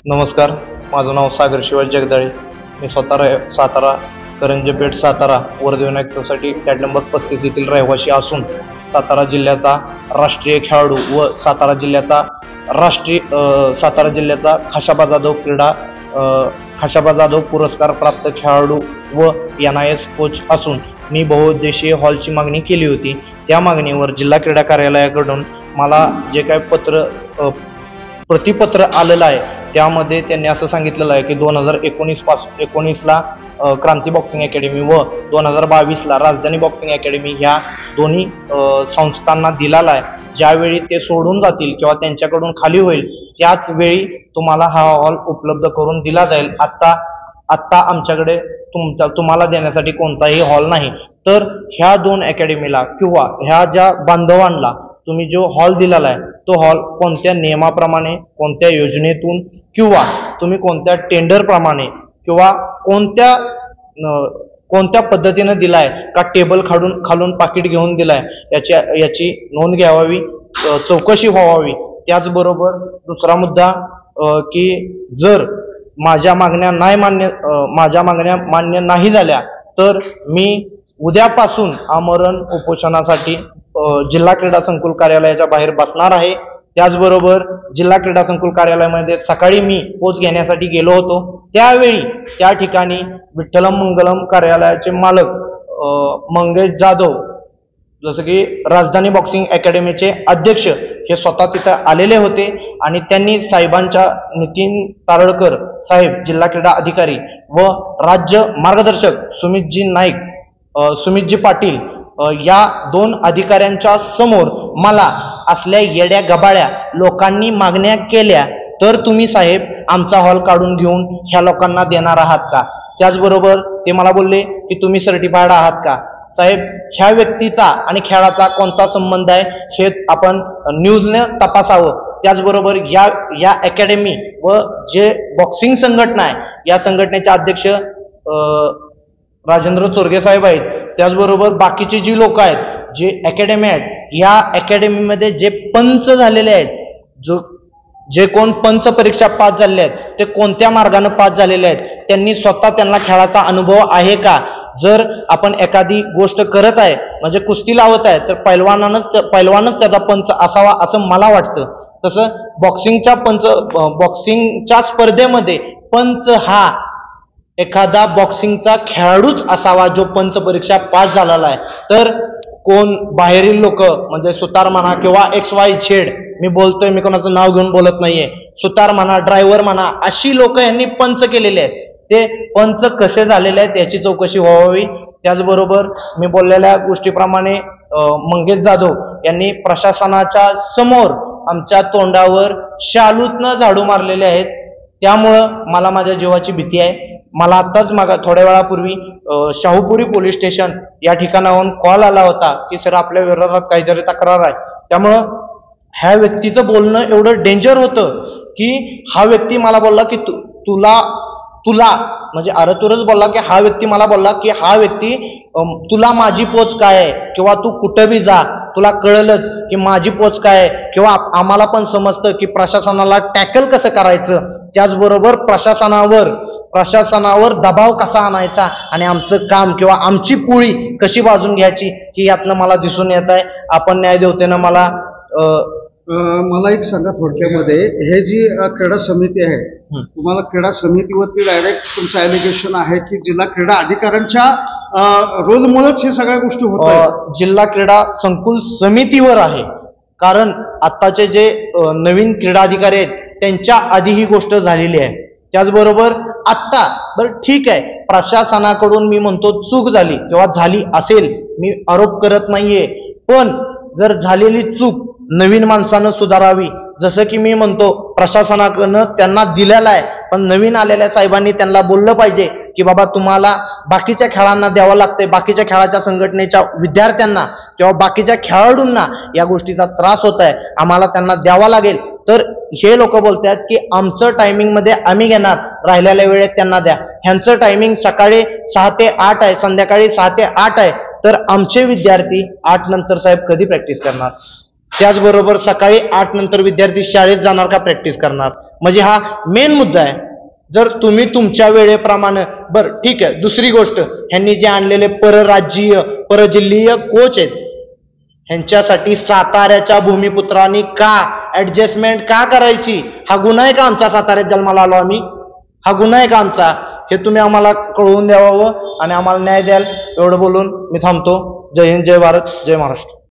नमस्कार, माझं नाव सागर शिवाजी जगदाळे. मी Satara Karanjpeth Satara Vardhvinayak society flat number 35 येथील रहिवासी असून सातारा जिल्ह्याचा राष्ट्रीय खेळाडू व सातारा जिल्ह्याचा खाशाबा जाधव पुरस्कार प्राप्त खेळाडू व NIS कोच असून मी बहुउद्देशीय हॉलची मागणी केली होती. त्या मागणीवर जिल्हा क्रीडा कार्यालयाकडून मला जे काही प्रतिपत्र आलेलं आहे त्यामध्ये त्यांनी असं सांगितलेलं आहे की 2019ला क्रांती बॉक्सिंग अकॅडमी व 2022ला राजधानी बॉक्सिंग अकॅडमी ह्या दोन्ही संस्थांना दिलेला आहे. ज्यावेळी ते सोडून जातील किंवा त्यांच्याकडून खाली होईल त्याच वेळी तुम्हाला हा हॉल उपलब्ध करून दिला जाईल. आत्ता आमच्याकडे तुम्हाला देण्यासाठी कोणताही हॉल नाही. तर ह्या दोन अकॅडमीला किंवा ह्या ज्या बांधवांना तुम्ही जो हॉल दिलेला आहे तो हॉल कोणत्या नियमाप्रमाणे, कोणत्या योजनेतून किंवा तुम्ही कोणत्या टेंडर प्रमाणे किंवा कोणत्या पद्धतीने दिलाय का टेबल खालून पाकिट घेऊन दिलाय याची नोंद घ्यावी, चौकशी व्हावी. त्याचबरोबर दुसरा मुद्दा की जर माझ्या मागण्या मान्य नाही झाल्या तर मी उद्यापासून आमरण उपोषणासाठी जिल्हा क्रीडा संकुल कार्यालयाच्या बाहेर बसणार आहे. त्याचबरोबर जिल्हा क्रीडा संकुल कार्यालयामध्ये सकाळी मी पोच घेण्यासाठी गेलो होतो. त्यावेळी त्या ठिकाणी विठ्ठलम मंगलम कार्यालयाचे मालक मंगेश जाधव, जसं की राजधानी बॉक्सिंग अकॅडमीचे अध्यक्ष, हे स्वतः तिथं आलेले होते आणि त्यांनी साहेबांच्या नितीन तारळकर साहेब जिल्हा क्रीडा अधिकारी व राज्य मार्गदर्शक सुमितजी पाटील या दोन अधिकाऱ्यांच्या समोर मला असल्या येड्या गबाळ्या लोकांनी मागण्या केल्या तर तुम्ही साहेब आमचा हॉल काढून घेऊन ह्या लोकांना देणार आहात का? त्याचबरोबर ते मला बोलले की तुम्ही सर्टिफाईड आहात का? साहेब, ह्या व्यक्तीचा आणि खेळाचा कोणता संबंध आहे हे आपण न्यूजने तपासावं. त्याचबरोबर या अकॅडमी व जे बॉक्सिंग संघटना आहे या संघटनेचे अध्यक्ष राजेंद्र चोरगे साहेब आहेत. त्याचबरोबर बाकीचे जी लोक आहेत, जे अकॅडमी आहेत, या अकॅडमीमध्ये जे पंच झालेले आहेत, जे कोण पंच परीक्षा पास झालेले आहेत ते कोणत्या मार्गाने पास झालेले आहेत, त्यांनी त्यांना खेळाचा अनुभव आहे का? जर आपण एखादी गोष्ट करत आहे म्हणजे कुस्ती लावत आहे तर पैलवानच त्याचा पंच असावा असं मला वाटतं. तसं बॉक्सिंगच्या स्पर्धेमध्ये पंच हा एखादा बॉक्सिंगचा खेळाडूच असावा जो पंच परीक्षा पास झालेला आहे. तर कोण बाहेरील लोक म्हणजे सुतार म्हणा किंवा XYZ, मी बोलतोय, मी कोणाचं नाव घेऊन बोलत नाहीये, सुतार म्हणा, ड्रायव्हर म्हणा, अशी लोक यांनी पंच केलेले आहेत. ते पंच कसे झालेले आहेत याची चौकशी व्हावी. त्याचबरोबर मी बोललेल्या गोष्टीप्रमाणे मंगेश जाधव यांनी प्रशासनाच्या समोर आमच्या तोंडावर शालूतनं झाडू मारलेले आहेत. त्यामुळं मला माझ्या जीवाची भीती आहे. मला आत्ताच थोड्या वेळापूर्वी शाहूपुरी पोलीस स्टेशन या ठिकाणाहून कॉल आला होता की सर आपल्या विरोधात काहीतरी तक्रार आहे. त्यामुळं ह्या व्यक्तीचं बोलणं एवढं डेंजर होतं की हा व्यक्ती मला बोलला की तुला म्हणजे अरतुरच बोलला की हा व्यक्ती मला बोलला की हा व्यक्ती तुला माझी पोच काय आहे किंवा तू कुठं बी जा तुला कळलंच की माझी पोच काय आहे किंवा आम्हाला पण समजतं की प्रशासनाला टॅकल कसं करायचं, त्याचबरोबर प्रशासनावर दबाव कसा आणायचा आणि आमचं काम किंवा आमची पोळी कशी बाजून घ्यायची ही यातनं मला दिसून येत आहे. आपण न्यायदेवतेनं मला एक सांगा थोडक्यामध्ये, हे जी क्रीडा समिती आहे, तुम्हाला क्रीडा समितीवरती डायरेक्ट तुमचं ॲलिगेशन आहे की जिल्हा क्रीडा अधिकाऱ्यांच्या रोलमुळेच हे सगळ्या गोष्टी होत आहेत? जिल्हा क्रीडा संकुल समितीवर आहे, कारण आत्ताचे जे नवीन क्रीडा अधिकारी आहेत त्यांच्या आधी ही गोष्ट झालेली आहे. त्याचबरोबर आत्ता बरं ठीक आहे, प्रशासनाकडून मी म्हणतो चूक झाली किंवा झाली असेल, मी आरोप करत नाहीये, पण जर झालेली चूक नवीन माणसानं सुधारावी. जसं की मी म्हणतो प्रशासनाकडनं त्यांना दिलेला आहे, पण नवीन आलेल्या साहेबांनी त्यांना बोललं पाहिजे की बाबा तुम्हाला बाकीच्या खेळांना द्यावं लागतंय, बाकीच्या खेळाच्या संघटनेच्या विद्यार्थ्यांना किंवा बाकीच्या खेळाडूंना या गोष्टीचा त्रास होत आहे, आम्हाला त्यांना द्यावा लागेल. तर हे लोक बोलतात की आमचं टायमिंग मध्ये आम्ही घेणार, राहिलेल्या वेळेत त्यांना द्या. ह्यांचं टायमिंग सकाळी 6 ते 8 आहे, संध्याकाळी 6 ते 8 आहे. तर आमचे विद्यार्थी 8 नंतर साहेब कधी प्रॅक्टिस करणार? त्याचबरोबर सकाळी 8 नंतर विद्यार्थी शाळेत जाणार का प्रॅक्टिस करणार, म्हणजे हा मेन मुद्दा आहे. जर तुम्ही तुमच्या वेळेप्रमाणे बरं ठीक आहे. दुसरी गोष्ट, ह्यांनी जे आणलेले परराज्यीय परजिल्लीय कोच आहेत ह्यांच्यासाठी साताऱ्याच्या भूमिपुत्रांनी का ऍडजस्टमेंट का करायची? हा गुन्हा आहे का आमचा? साताऱ्यात जन्माला आलो आम्ही, हा गुन्हा आहे का आमचा? हे तुम्ही आम्हाला कळवून द्यावं आणि आम्हाला न्याय द्याल. एवढं बोलून मी थांबतो. जय हिंद, जय भारत, जय महाराष्ट्र.